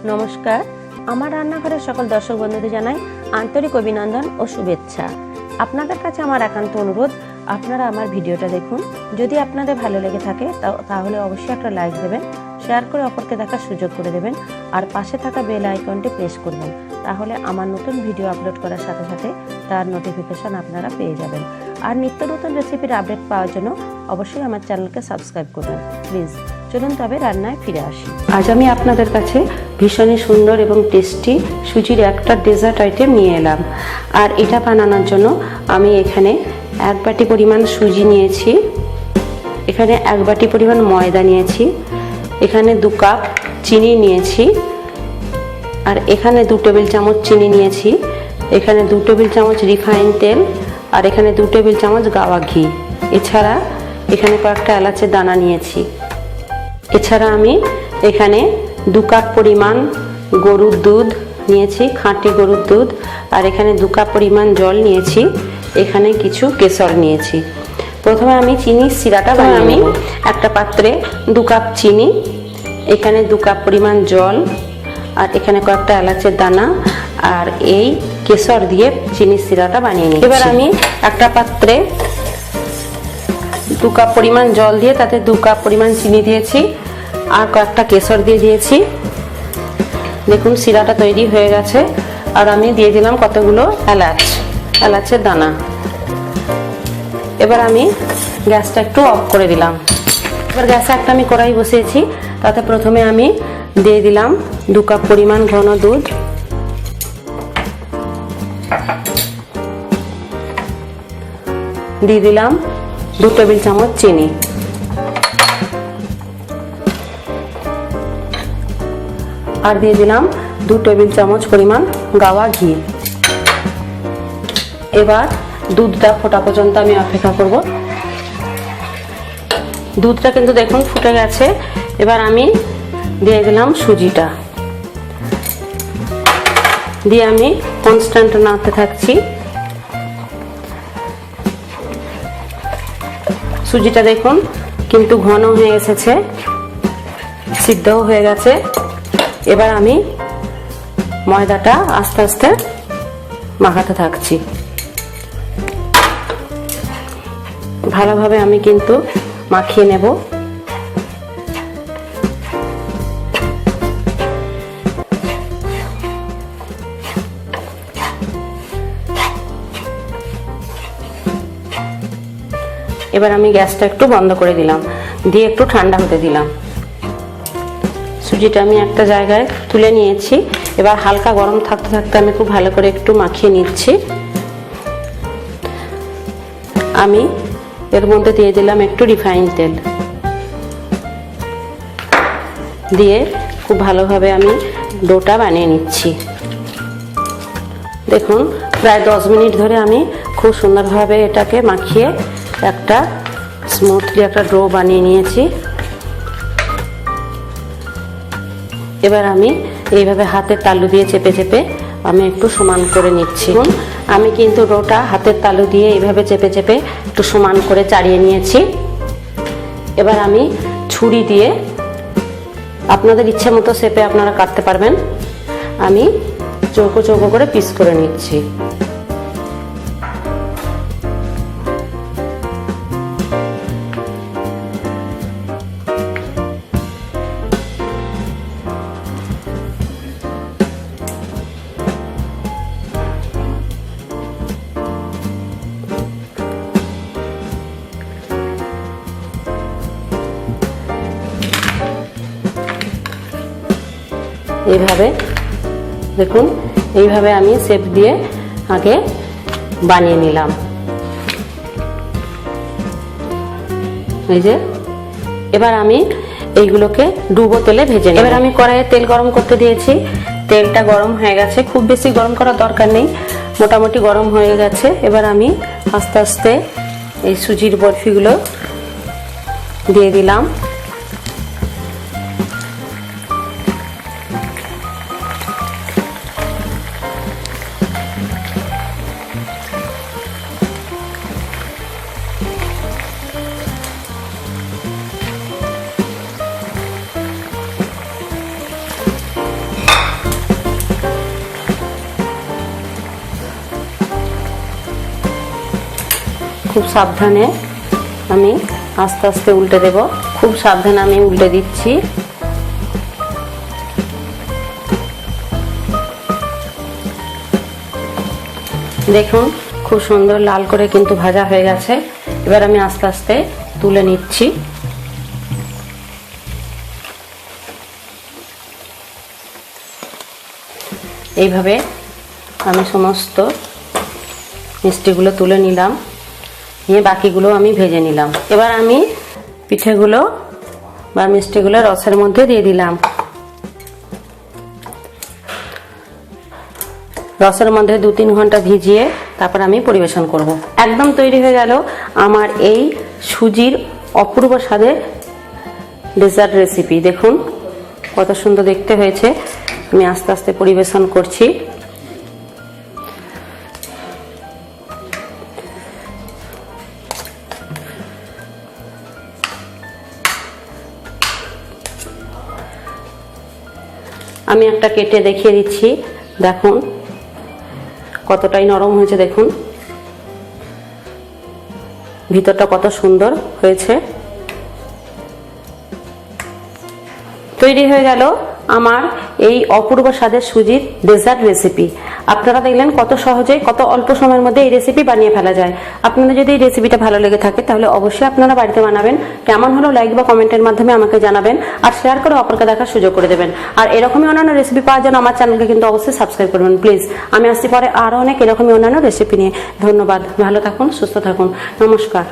নমস্কার, আমার রান্নাঘরের সকল দর্শক বন্ধুদের জানাই আন্তরিক অভিনন্দন ও শুভেচ্ছা। আপনাদের কাছে আমার একান্ত অনুরোধ, আপনারা আমার ভিডিওটা দেখুন। যদি আপনাদের ভালো লেগে থাকে তাহলে অবশ্যই একটা লাইক দেবেন, শেয়ার করে অপরকে দেখার সুযোগ করে দেবেন, আর পাশে থাকা বেল আইকনটি প্রেস করবেন। তাহলে আমার নতুন ভিডিও আপলোড করার সাথে সাথে তার নোটিফিকেশন আপনারা পেয়ে যাবেন। আর নিত্য নতুন রেসিপির আপডেট পাওয়ার জন্য অবশ্যই আমার চ্যানেলকে সাবস্ক্রাইব করবেন প্লিজ। চলুন তবে রান্নায় ফিরে আসি। আজ আমি আপনাদের কাছে ভীষণই সুন্দর এবং টেস্টি সুজির একটা ডেজার্ট আইটেম নিয়ে এলাম। আর এটা বানানোর জন্য আমি এখানে 1 বাটি পরিমাণ সুজি নিয়েছি, এখানে 1 বাটি পরিমাণ ময়দা নিয়েছি, এখানে 2 কাপ চিনি নিয়েছি, আর এখানে 2 টেবিল চামচ চিনি নিয়েছি, এখানে 2 টেবিল চামচ রিফাইন তেল, আর এখানে 2 টেবিল চামচ গাওয়া ঘি। এছাড়া এখানে কয়েকটা এলাচের দানা নিয়েছি। এছাড়া আমি এখানে 2 কাপ পরিমাণ গরুর দুধ নিয়েছি, খাঁটি গরুর দুধ, আর এখানে 2 কাপ পরিমাণ জল নিয়েছি, এখানে কিছু কেশর নিয়েছি। প্রথমে আমি চিনির সিরাটা বানিয়ে আমি একটা পাত্রে 2 কাপ চিনি, এখানে 2 কাপ পরিমাণ জল, আর এখানে কয়েকটা এলাচের দানা আর এই কেশর দিয়ে চিনির সিরাটা বানিয়ে নিই। এবার আমি একটা পাত্রে 2 কাপ পরিমাণ জল দিয়ে তাতে 2 কাপ পরিমাণ চিনি দিয়েছি আর কয়েকটা কেশর দিয়ে দিয়েছি। দেখুন সিরাটা তৈরি হয়ে গেছে। আর আমি দিয়ে দিলাম কতগুলো এলাচের দানা। এবার আমি গ্যাসটা একটু অফ করে দিলাম। এবার গ্যাসে একটা আমি কড়াই বসিয়েছি, তাতে প্রথমে আমি দিয়ে দিলাম 2 কাপ পরিমাণ ঘন দুধ, দিয়ে দিলাম 2 টেবিল চামচ চিনি, আর দিয়ে দিলাম 2 টেবিল চামচ পরিমাণ গাওয়া ঘি। এবার দুধটা ফোটা পর্যন্ত আমি অপেক্ষা করব। দুধটা কিন্তু দেখুন ফুটে গেছে। এবার আমি দিয়ে দিলাম সুজিটা, দিয়ে আমি কনস্ট্যান্ট নাড়তে থাকছি। সুজিটা দেখুন কিন্তু ঘন হয়ে এসেছে, সিদ্ধও হয়ে গেছে। এবার আমি ময়দাটা আস্তে আস্তে মাখাতে থাকছি। ভালোভাবে আমি কিন্তু মাখিয়ে নেব। এবার আমি গ্যাসটা একটু বন্ধ করে দিলাম, দিয়ে একটু ঠান্ডা হতে দিলাম। সুজিটা আমি একটা জায়গায় তুলে নিয়েছি। এবার হালকা গরম থাকতে থাকতে আমি খুব ভালো করে একটু মাখিয়ে নিচ্ছি। আমি এর মধ্যে দিয়ে দিলাম একটু রিফাইন তেল, দিয়ে খুব ভালোভাবে আমি ডোটা বানিয়ে নিচ্ছি। দেখুন প্রায় 10 মিনিট ধরে আমি খুব সুন্দরভাবে এটাকে মাখিয়ে একটা স্মুথলি একটা ডো বানিয়ে নিয়েছি। এবার আমি এইভাবে হাতের তালু দিয়ে চেপে চেপে আমি একটু সমান করে নিচ্ছি। আমি কিন্তু ডোটা হাতের তালু দিয়ে এইভাবে চেপে চেপে একটু সমান করে চাড়িয়ে নিয়েছি। এবার আমি ছুরি দিয়ে আপনাদের ইচ্ছে মতো শেপে আপনারা কাটতে পারবেন। আমি চৌকো চৌকো করে পিস করে নিচ্ছি। এইভাবে দেখুন, এইভাবে আমি শেপ দিয়ে আগে বানিয়ে নিলাম। এই যে এবার আমি এইগুলোকে ডুবো তেলে ভেজে নিই। এবার আমি কড়াইয়ে তেল গরম করতে দিয়েছি। তেলটা গরম হয়ে গেছে, খুব বেশি গরম করার দরকার নেই, মোটামুটি গরম হয়ে গেছে। এবার আমি আস্তে আস্তে এই সুজির বরফিগুলো দিয়ে দিলাম। খুব সাবধানে আমি আস্তে আস্তে উল্টে দেব। খুব সাবধানে আমি উল্টে দিচ্ছি। দেখুন খুব সুন্দর লাল করে কিন্তু ভাজা হয়ে গেছে। এবার আমি আস্তে আস্তে তুলে নিচ্ছি। এইভাবে আমি সমস্ত মিষ্টিগুলো তুলে নিলাম, নিয়ে বাকিগুলো আমি ভেজে নিলাম। এবার আমি পিঠেগুলো বা মিষ্টিগুলো রসের মধ্যে দিয়ে দিলাম। রসের মধ্যে 2-3 ঘন্টা ভিজিয়ে তারপর আমি পরিবেশন করব। একদম তৈরি হয়ে গেল আমার এই সুজির অপূর্ব স্বাদের ডেজার্ট রেসিপি। দেখুন কত সুন্দর দেখতে হয়েছে। আমি আস্তে আস্তে পরিবেশন করছি। আমি একটা কেটে দেখিয়ে দিচ্ছি। দেখুন কতটাই নরম হয়েছে। দেখুন ভিতরটা কত সুন্দর হয়েছে। তৈরি হয়ে গেল আমার এই অপূর্ব স্বাদের সুজির ডেজার্ট রেসিপি। আপনারা দেখলেন কত সহজে, কত অল্প সময়ের মধ্যে এই রেসিপি বানিয়ে ফেলা যায়। আপনাদের যদি এই রেসিপিটা ভালো লেগে থাকে তাহলে অবশ্যই আপনারা বাড়িতে বানাবেন। কেমন হলো লাইক বা কমেন্টের মাধ্যমে আমাকে জানাবেন, আর শেয়ার করে অপরকে দেখার সুযোগ করে দেবেন। আর এরকমই অন্যান্য রেসিপি পাওয়ার জন্য আমার চ্যানেলকে কিন্তু অবশ্যই সাবস্ক্রাইব করবেন প্লিজ। আমি আসছি পরে আরো অনেক এরকমই অন্যান্য রেসিপি নিয়ে। ধন্যবাদ। ভালো থাকুন, সুস্থ থাকুন। নমস্কার।